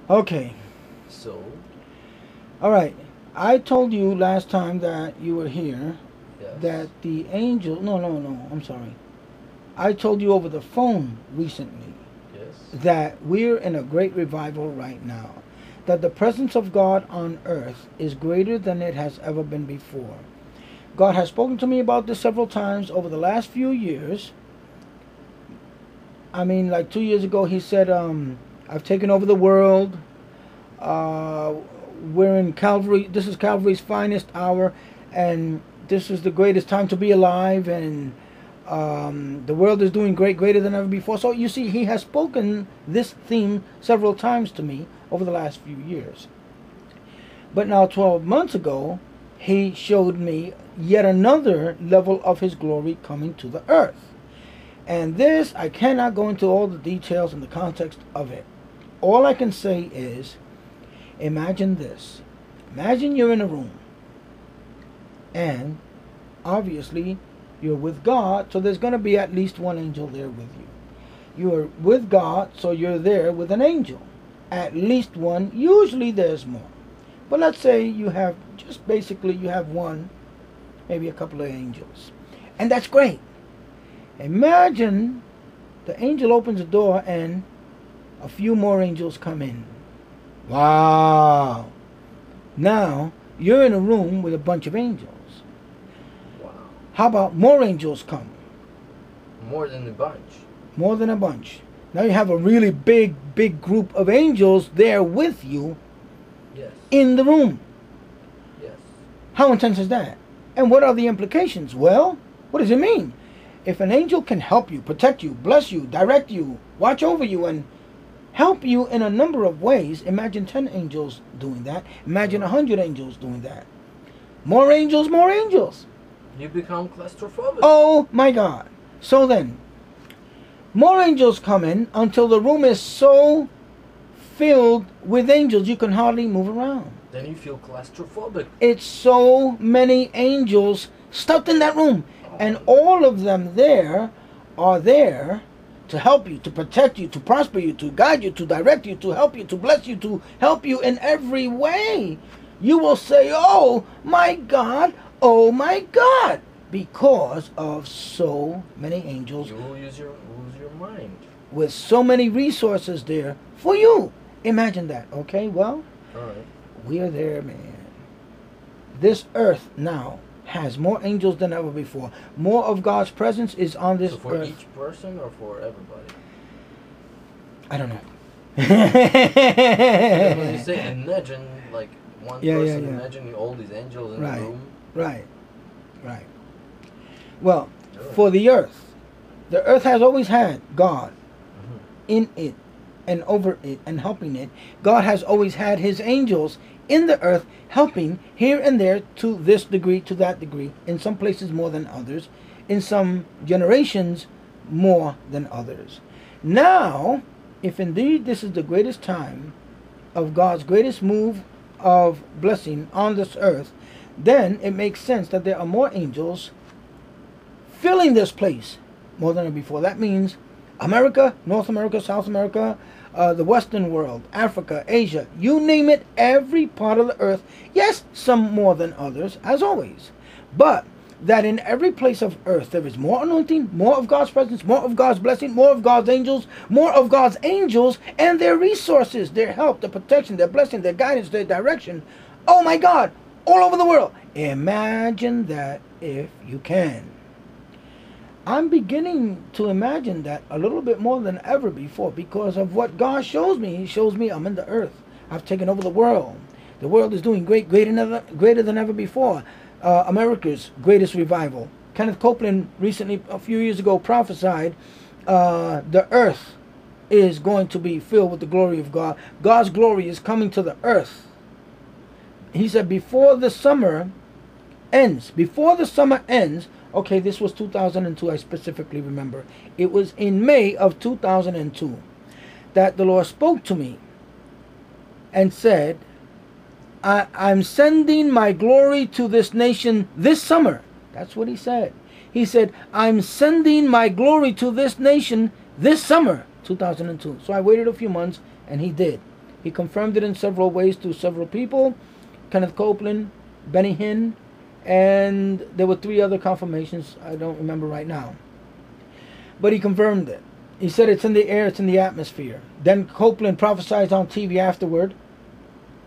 Okay. So, All right. I told you last time that you were here yes, that the angel. No, no, no. I'm sorry. I told you over the phone recently yes. that we're in a great revival right now. That the presence of God on earth is greater than it has ever been before. God has spoken to me about this several times over the last few years. I mean, like 2 years ago, He said, I've taken over the world. Uh, we're in Calvary. This is Calvary's finest hour, and this is the greatest time to be alive. And the world is doing great, greater than ever before. So you see, He has spoken this theme several times to me over the last few years. But now, 12 months ago, He showed me yet another level of His glory coming to the earth. And this, I cannot go into all the details and the context of it. All I can say is, imagine this. Imagine you're in a room, and obviously you're with God, so there's going to be at least one angel there with you. You're with God, so you're there with an angel. At least one. Usually there's more. But let's say you have just basically you have one, maybe a couple of angels. And that's great. Imagine the angel opens the door and a few more angels come in. Wow. Now you're in a room with a bunch of angels. Wow. How about more angels come? More than a bunch. More than a bunch. Now you have a really big, big group of angels there with you Yes. in the room. Yes. How intense is that? And what are the implications? Well, what does it mean? If an angel can help you, protect you, bless you, direct you, watch over you, and help you in a number of ways, imagine 10 angels doing that. Imagine 100 angels doing that. More angels, more angels. You become claustrophobic. Oh my God. So then, more angels come in until the room is so filled with angels you can hardly move around. Then you feel claustrophobic. It's so many angels stuck in that room. And all of them there are there to help you, to protect you, to prosper you, to guide you, to direct you, to help you, to bless you, to help you in every way. You will say, oh my God, oh my God, because of so many angels You will lose your mind. with so many resources there for you. Imagine that, okay? Well, Alright. we are there, man. This earth now has more angels than ever before. More of God's presence is on this So for earth. each person or for everybody? I don't know. Because when you say imagine, like one Yeah, yeah, person yeah. imagining all these angels in Right. the room. Right, right. Well, Really? for the earth has always had God Mhm. in it and over it and helping it. God has always had His angels in the earth helping here and there to this degree, to that degree, in some places more than others, in some generations more than others. Now, if indeed this is the greatest time of God's greatest move of blessing on this earth, then it makes sense that there are more angels filling this place more than ever before. That means America, North America, South America, the Western world, Africa, Asia, you name it, every part of the earth. Yes, some more than others, as always. But that in every place of earth there is more anointing, more of God's presence, more of God's blessing, more of God's angels, and their resources, their help, their protection, their blessing, their guidance, their direction. Oh my God, all over the world. Imagine that if you can. I'm beginning to imagine that a little bit more than ever before because of what God shows me. He shows me I'm in the earth. I've taken over the world. The world is doing greater than ever before. America's greatest revival. Kenneth Copeland recently, a few years ago, prophesied the earth is going to be filled with the glory of God. God's glory is coming to the earth. He said before the summer ends, okay, this was 2002, I specifically remember. It was in May of 2002 that the Lord spoke to me and said, I'm sending my glory to this nation this summer. That's what He said. He said, I'm sending my glory to this nation this summer, 2002. So I waited a few months, and He did. He confirmed it in several ways to several people. Kenneth Copeland, Benny Hinn, and there were 3 other confirmations. I don't remember right now. But he confirmed it. He said it's in the air, it's in the atmosphere. Then Copeland prophesies on TV afterward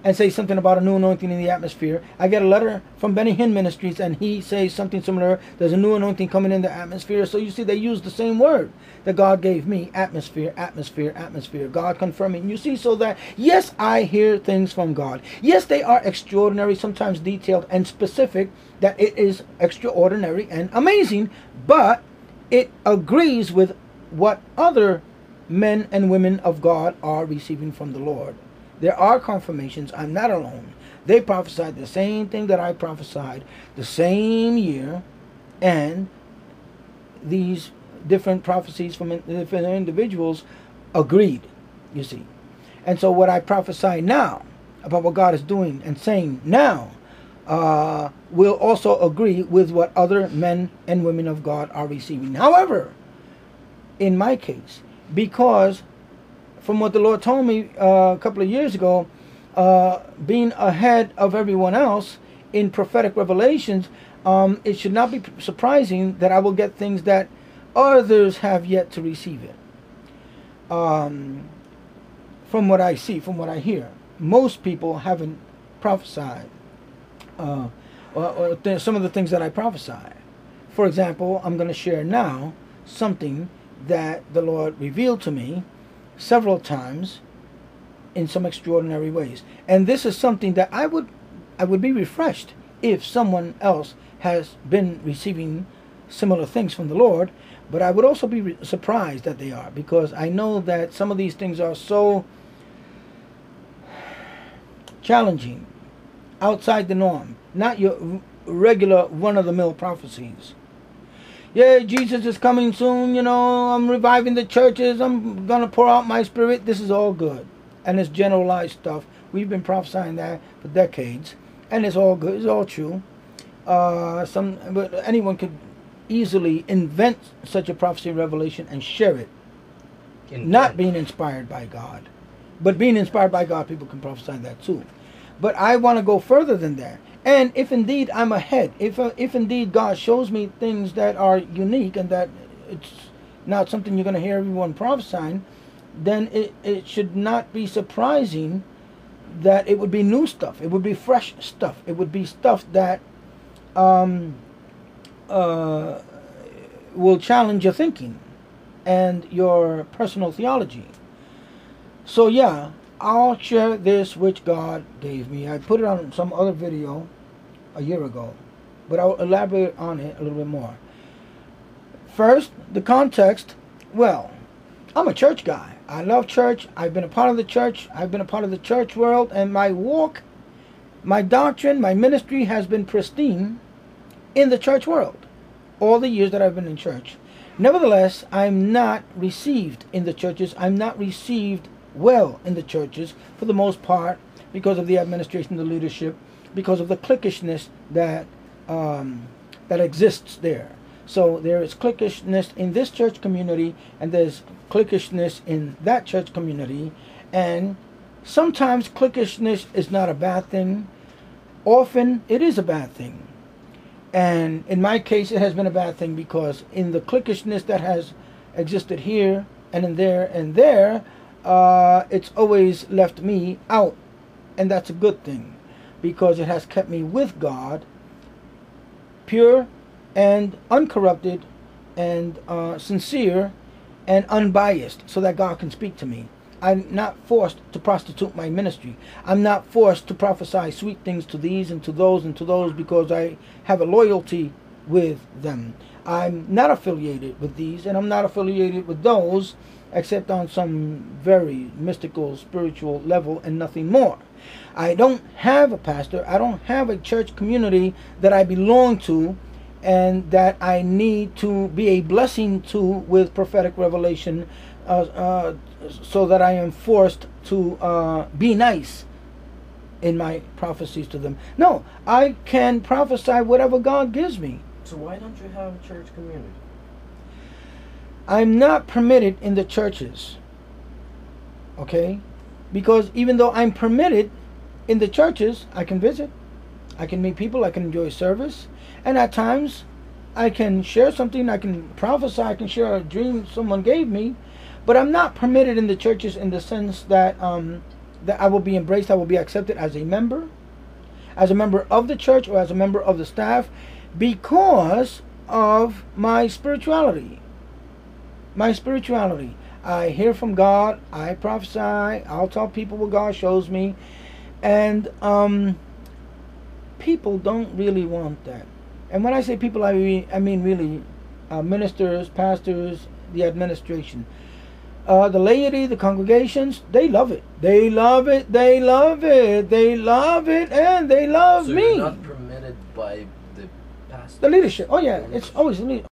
and says something about a new anointing in the atmosphere. I get a letter from Benny Hinn Ministries and he says something similar. There's a new anointing coming in the atmosphere. So you see, they use the same word that God gave me. Atmosphere, atmosphere, atmosphere. God confirming. You see, so that, yes, I hear things from God. Yes, they are extraordinary, sometimes detailed and specific, that it is extraordinary and amazing. But it agrees with what other men and women of God are receiving from the Lord. There are confirmations. I'm not alone. They prophesied the same thing that I prophesied the same year, and these different prophecies from different individuals agreed, you see. And so what I prophesy now about what God is doing and saying now will also agree with what other men and women of God are receiving. However, in my case, because from what the Lord told me a couple of years ago, being ahead of everyone else in prophetic revelations, it should not be surprising that I will get things that others have yet to receive it. From what I see, from what I hear, most people haven't prophesied some of the things that I prophesy. For example, I'm going to share now something that the Lord revealed to me several times in some extraordinary ways. And this is something that I would be refreshed if someone else has been receiving similar things from the Lord, but I would also be surprised that they are, because I know that some of these things are so challenging, outside the norm, not your regular run-of-the-mill prophecies. Yeah, Jesus is coming soon, you know, I'm reviving the churches, I'm going to pour out my spirit. This is all good. And it's generalized stuff. We've been prophesying that for decades. And it's all good. It's all true. But anyone could easily invent such a prophecy revelation and share it. Not being inspired by God. But being inspired by God, people can prophesy that too. But I want to go further than that. And if indeed I'm ahead, if indeed God shows me things that are unique and that it's not something you're going to hear everyone prophesying, then it should not be surprising that it would be new stuff. It would be fresh stuff. It would be stuff that will challenge your thinking and your personal theology. So yeah, I'll share this which God gave me. I put it on some other video a year ago, but I'll elaborate on it a little bit more. First, the context. Well, I'm a church guy. I love church. I've been a part of the church. I've been a part of the church world, and my walk, my doctrine, my ministry has been pristine in the church world all the years that I've been in church. Nevertheless, I'm not received in the churches. I'm not received well in the churches for the most part, because of the administration, the leadership, because of the cliquishness that exists there. So there is cliquishness in this church community, and there's cliquishness in that church community, and sometimes cliquishness is not a bad thing. Often it is a bad thing, and in my case it has been a bad thing, because in the cliquishness that has existed here and in there and there, it's always left me out, and that's a good thing, because it has kept me with God, pure and uncorrupted and sincere and unbiased, so that God can speak to me. I'm not forced to prostitute my ministry. I'm not forced to prophesy sweet things to these and to those and to those because I have a loyalty with them. I'm not affiliated with these, and I'm not affiliated with those, except on some very mystical, spiritual level and nothing more. I don't have a pastor. I don't have a church community that I belong to and that I need to be a blessing to with prophetic revelation, so that I am forced to be nice in my prophecies to them. No, I can prophesy whatever God gives me. So why don't you have a church community? I'm not permitted in the churches. Okay? Because even though I'm permitted in the churches, I can visit, I can meet people, I can enjoy service, and at times I can share something, I can prophesy, I can share a dream someone gave me, but I'm not permitted in the churches in the sense that that I will be embraced, I will be accepted as a member of the church or as a member of the staff, because of my spirituality. My spirituality. I hear from God, I prophesy, I'll tell people what God shows me, and people don't really want that. And when I say people, I mean really ministers, pastors, the administration. The laity, the congregations, they love it. They love it, they love it, they love it, and they love So me. you're not permitted by the pastor? The leadership. Oh yeah, it's always the leadership.